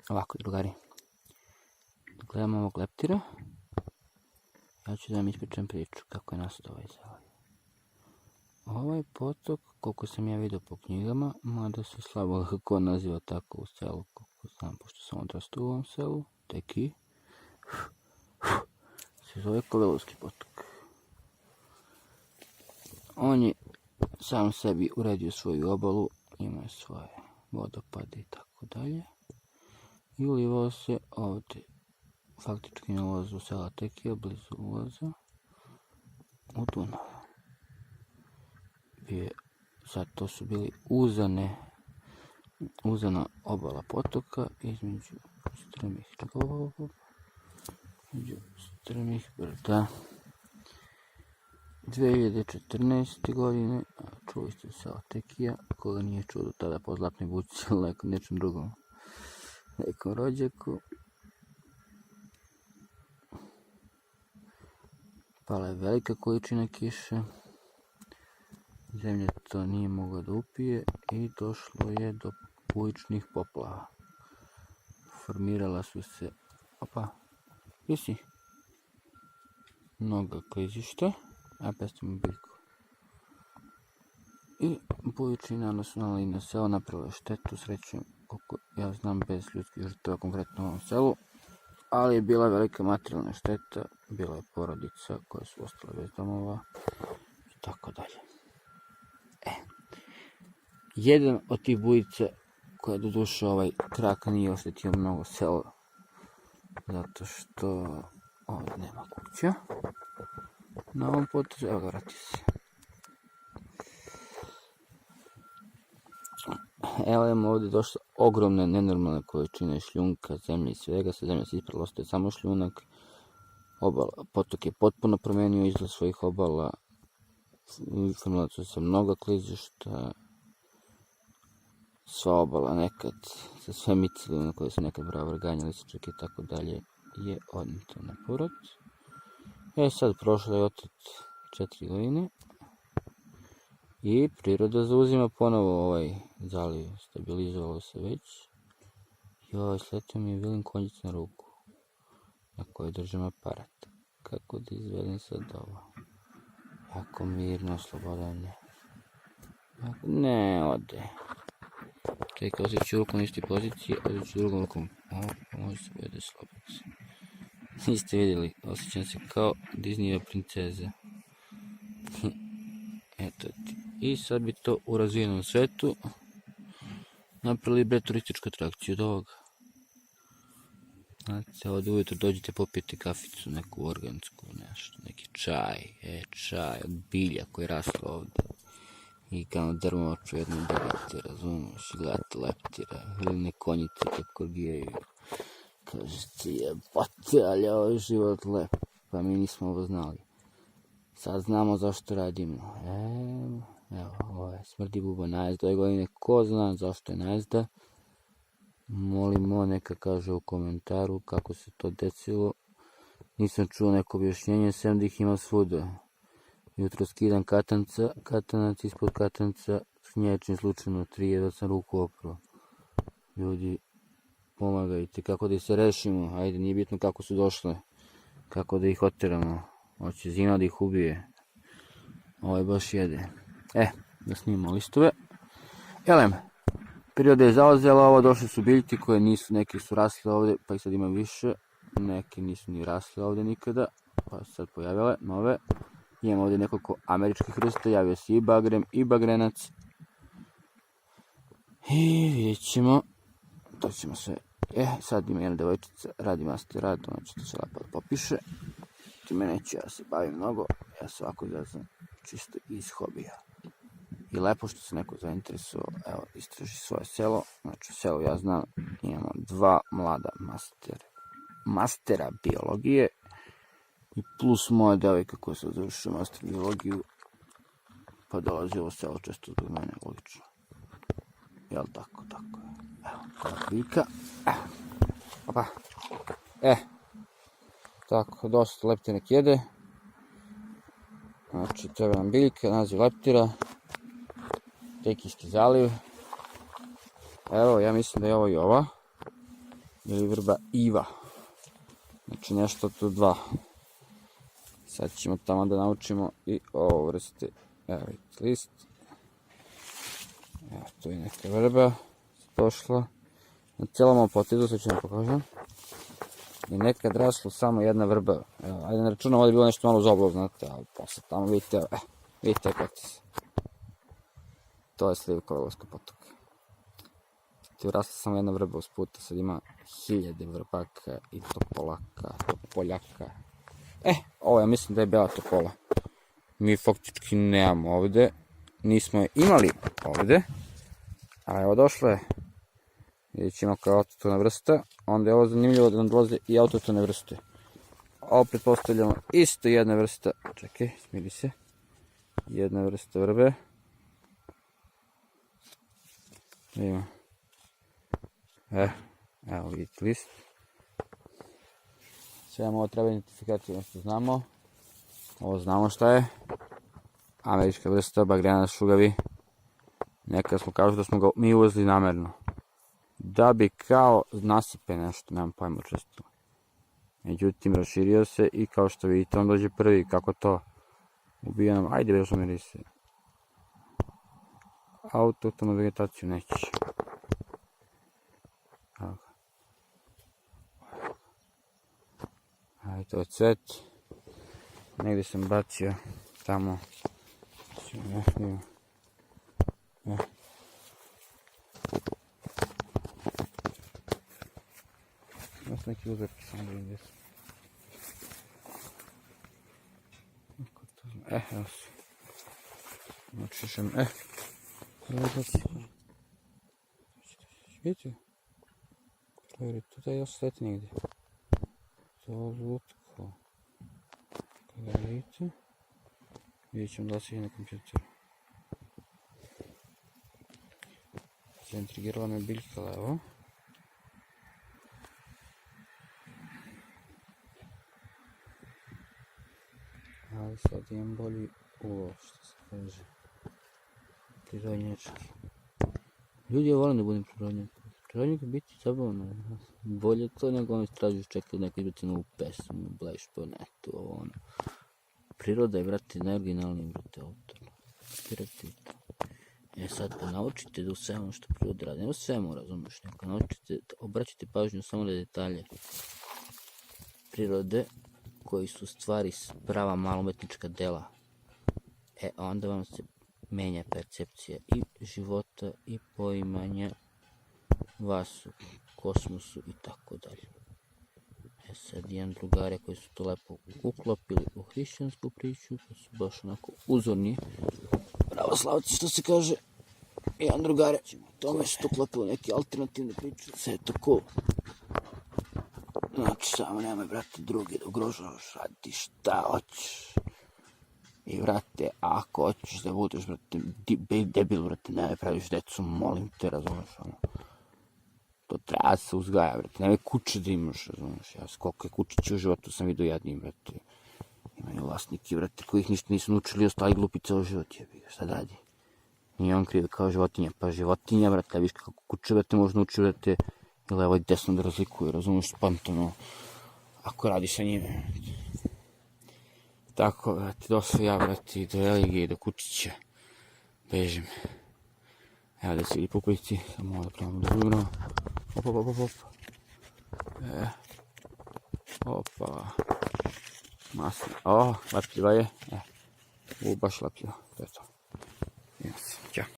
Ovako, drugari. Gledamo ovog leptira. Ja ću da vam ispričam priču kako je nastao ovaj zaliv. Ovaj potok, koliko sam ja vidio po knjigama, mada se slabo kako naziva tako u selu, koliko znam, pošto sam odrastao u ovom selu, Teki, se zove Kolelovski potok. On je sam sebi uredio svoju obalu, ima svoje vodopade i tako dalje. I ulivao se ovdje, faktički na ulazu sela Tekija, blizu ulaza, u Dunav. Sad to su bili uzana obala potoka između strmih brda. 2014. godine, čuli ste sela Tekija, koga nije čuo do tada po Zlatnoj buci ili nečem drugom, nekom rođaku. Pala je velika količina kiše, zemlja to nije mogla da upije i došlo je do bujičnih poplava. Formirala su se, mnoga klizišta, a pestim biljku. I bujični nanos na selo napravila štetu, srećom, koliko ja znam, bez ljudskih žrtava, konkretno u ovom selu, ali je bila velika materijalna šteta, bila je porodica koje su ostale bez domova i tako dalje. Jedan od tih bujica koja doduše ovaj krak nije oštetio mnogo sela, zato što ovdje nema kuća. Na ovom potezu, evo ga, vrati se. Evo imamo ovdje došle ogromne, nenormalne količine šljunka, zemlje i svega. Sa zemlje se ispravilo, ostaje samo šljunak. Potok je potpuno promenio izgled svojih obala. Formirala su se mnoga klizišta. Sva obala nekad, sa sve micele na koje su nekad bravo ganjali se čak i tako dalje, je odneto na povrat. Sad prošlo je otet 4 godine. I priroda zauzima ponovo ovaj zaliv, stabilizovalo se već. I sletio mi je Vilin konjic na ruku, na kojoj držim aparat. Kako da izvedem sad ovo? Jako mirno, slobodane. Ne, ode. Čekaj, osjeću ruku na istoj poziciji, osjeću drugom rukom. Može se bude slobodno. Niste vidjeli, osjećam se kao Disneyva princeza. Eto ti. I sad bi to u razvijenom svetu napravili turističku atrakciju od ovoga. Znate, ovdje ujutro dođete popijete kaficu, neku organsku, nešto, neki čaj, čaj od bilja koji je raslo ovdje. I kao drmoču jednu debate, razumiješ, gledate leptira, ili ne konjice kako gijaju. Kažete, jebate, ali ovo je život lep, pa mi nismo ovo znali. Sad znamo zašto radimo. Evo, ovo je smrdi buba najezda ove godine. Ko zna zašto je najezda? Molimo, neka kaže u komentaru kako se to desilo. Nisam čuo neko objašnjenje, sem da ih ima svuda. Jutro skidam katanac ispod katanca, snječim slučajno 3, jedva sam ruku oprao. Ljudi, pomagajte, kako da ih se rešimo, ajde, nije bitno kako su došle, kako da ih oteramo. Hoće zima da ih ubije. Ovo baš jede. Da snimamo listove. Elem, priroda je zauzela ovo, došle su biljke koje nisu, neke su rasle ovdje, pa ih sad ima više. Neke nisu ni rasle ovdje nikada, pa su sad pojavile nove. Imamo ovdje nekoliko američkih vrsta, javio se i bagrem i bagrenac. I vidjet ćemo, to ćemo sve. Sad ima jedna devojčica, radi master rad, ona će to sve lepo da popiše. Time neću ja se bavim mnogo, ja se ovako izrazam čisto iz hobija. I lepo što se neko zainteresuo, evo, istraži svoje selo. Znači u selu ja znam, imamo 2 mlada mastera biologije i plus moja devojka koja se završila master biologiju, pa dolazi ovo selo često zbog mene, logično. Jel tako, tako je. Evo, koja biljka. Tako, dosta leptirak jede. Znači, treba nam biljka, naziv leptira. Tekijski zaliv. Evo, ja mislim da je ovo i ova. ili vrba Iva. Znači nešto tu dva. Sad ćemo tamo da naučimo i ovo vrste. Evo vidite list. Evo tu je neka vrba došla. Na cijelom ovom potezu, sad ću vam pokažem. I nekad raslo samo jedna vrba. Evo, ajde ne računam, ovdje je bilo nešto malo zoblog, znate, ali posle tamo vidite, vidite potez. To je sliv Kovalovskog potoka. Tu je rasla samo jedna vrba uz puta, sad ima hiljade vrbaka i topoljaka. Ovo ja mislim da je bela topola. Mi faktički nemamo ovdje, nismo je imali ovdje, a evo došla je. Vidjet ćemo kao autotona vrsta, onda je ovo zanimljivo da nam dolaze i autotone vrste. Ovo pretpostavljamo isto jedna vrsta, čekaj, smiri se, jedna vrsta vrbe. Vidimo. Evo vidite list. Sve nam ovo treba identifikaciju, ono što znamo. Ovo znamo šta je. Američka vrsta, bagrena šugavi. Nekada smo kažu da smo ga mi uvezli namerno. Da bi kao nasipe nešto, nemam pojma često. Međutim, raširio se i kao što vidite, on dođe prvi, kako to ubija nam, ajde još umiri se. Autohtonu vegetaciju nećeš. Ajde, to je cvet. Negdje sam bacio tamo. Još neki uzorki sam da vidim. Evo su. Očišem, vidite? Provjerite, da je još sveti negdje. To lutko. Kada vidite, vidjet ćemo da se je na kompjuteru. Zaintrigirala me biljka levo. Ali sad imam bolji ulov, što se kaže. Prirodnjački. Ljudi ja volim da budem prirodnjak. Prirodnjak je biti zabavno. Bolje to nego ono istražuju čekati neko izbati novu pesmu, blejš po netu, ovo ono. Priroda je, brate, najoriginalniji, brate, autor. Kreativno. Sad kad naučite da u svemu što priroda radi, ne u svemu razumiješ, nego naučite, obraćate pažnju samo na detalje prirode, koji su stvari prava malometnička dela. Onda vam se menja percepcija i života i poimanja vas u kosmosu i tako dalje. Sad imam drugare koji su to lepo uklopili u hrišćansku priču, pa su baš onako uzorni pravoslavci, što se kaže. Imam drugare, tome su to uklopili neki alternativne priče, sve je to cool. Znači, samo nemoj, brate, drugi da ugrožavaš, radi šta hoćeš. I, brate, ako hoćeš da budeš, brate, debil, brate, nemoj praviš decu, molim te, razumeš, ono. To treba se uzgaja, brate, nemoj kuće da imaš, razumeš, ja koliko je kučića u životu sam vidio jadnim, brate. Imaju vlasniki, brate, kojih ništa nisu naučili, ostali glupi ceo život, jebi ga, šta da radi? Nije on kriv kao životinja, pa životinja, brate, viš kako kuće, brate, može naučiti, brate, i levo i desno da razlikuju, razumiješ, spontano, ako radi sa njime. Tako, brate, došao ja, brate, i do religije, i do kučića, bežim. Evo da se vidi puplici, samo malo da pravimo da žurno. Opa. Masno, lapljiva je, baš lapljiva, to je to. Idemo se, ćao.